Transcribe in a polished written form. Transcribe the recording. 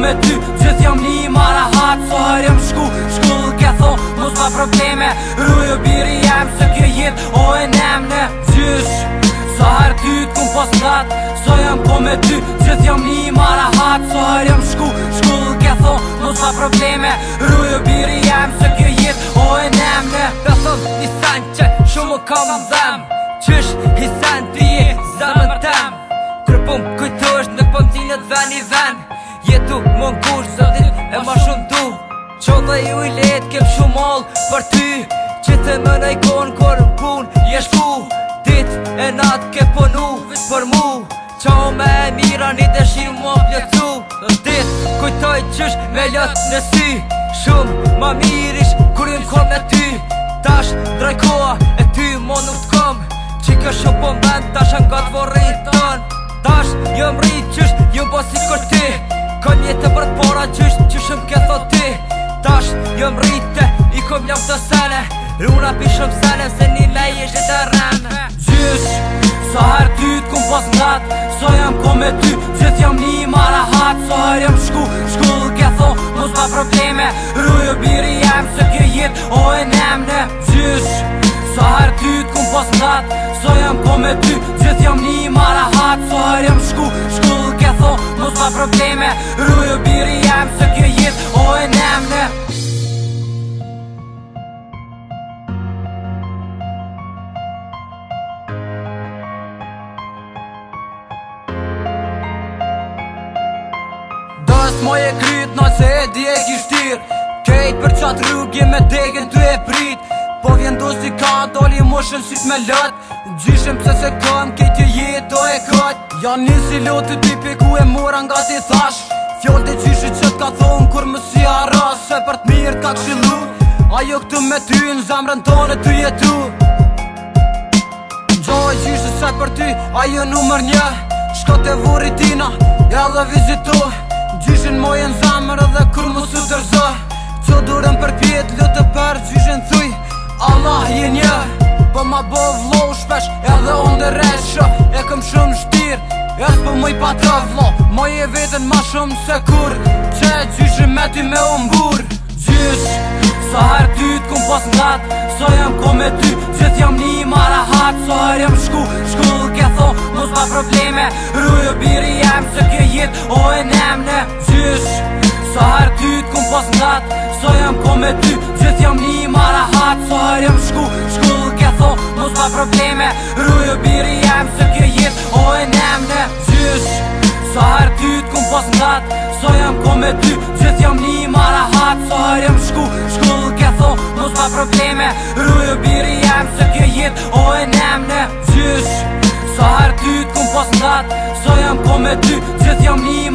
me ty, gjithë jam një marahat. So her jam shkull ke tho, mos pa probleme. Rujo biri jem se kjo jet o e nemne. Gjysh, so her ty t'kum pos ngat. So jam ko me ty, gjithë jam një marahat. So her jam shkull ke tho, mos pa probleme. Rujo biri jem se kjo jet o e nemne. Beson një sen që shumë kam dhem. Qysh hisen ti je zemën tem. Kërpum kujtosh në pëmëtinët ven i ven. Jetu më ngush zotit e ma shumë du. Qodha ju i let kem shumë all për ty. Qite më në ikon kër pun jesh ku. Dit e nat ke punu për mu. Qao me e mira një dëshim më plëcu. Dit kujtoj qysh me ljot në sy. Shumë ma mirish kur jëm kom me ty. Tash drajkoa e ty mo nuk t'kom. Qika shumë po mbend tash angat vorrit ton. Tash jëm rrit qysh jëm po si kur ti. Kon jetë për t'pora qyshëm ke thot ti. Tash jëm rritte i kom jam të sene. Runa pi shumë sene se një lej e shqe të rene. Gjysh, sa her ty t'kum pos ngat. So jam ko me ty, gjithë jam një marahat. So her jam shkull ke tho, mos pa probleme. Rujo biri jem se kjo jet o e nemne. Gjysh, sa her ty t'kum pos ngat. So jam ko me ty, gjithë jam një marahat. So her jam shkull ke tho, mos pa probleme. Rujo biri jem se kjo jet o e nemne. Moje kryt na se e di e kishtir. Kejt për qatë rrugi me degen ty e prit. Po vjen do si ka doli moshën si t'me lët. Gjyshem pse se kam kejt je jet do e kët. Jan nisi lotë tipi ku e mora nga ti thash. Fjoll të gjyshi që t'ka thonë kur më si arras. Se për t'mirë t'ka këshilu. Ajo këtu me ty në zemrën tonë ty jetu. Gjoj gjyshi se për ty ajo numër 1. Shko te vuritina edhe vizitu. Gjyshin mojen zamër edhe kur mu su dërzo. Qo durën për pjet lutë për gjyshin thuj Allah je një. Po ma bo vlo shpesh edhe onde resho. E këm shumë shtir e s'po muj pa të vlo. Moje vetën ma shumë se kur që gjyshin me ty me umbur. Gjysh, sa her ty t'kum pos ngat. So jam ko me ty, gjithë jam një marahat. So her jam shkull ke tho, mos pa probleme. Rujo biri jem se kjo jet o e nemne. Gjysh, sa her ty t'kum pos ngat. So jam ko me ty, gjithë jam një marahat. So her jam shkull ke tho, mos pa probleme. Rujo biri jem se kjo jet o e nemne. Gjysh, sa her ty t'kum pos ngat. So jam ko me ty, gjithë jam një marahat. So her jam shkull ke tho, mos pa probleme. Rujo biri jem se kjo jet o e nemne. Gjysh, sa her ty t'kum pos ngat. So jam ko me ty, gjithë jam një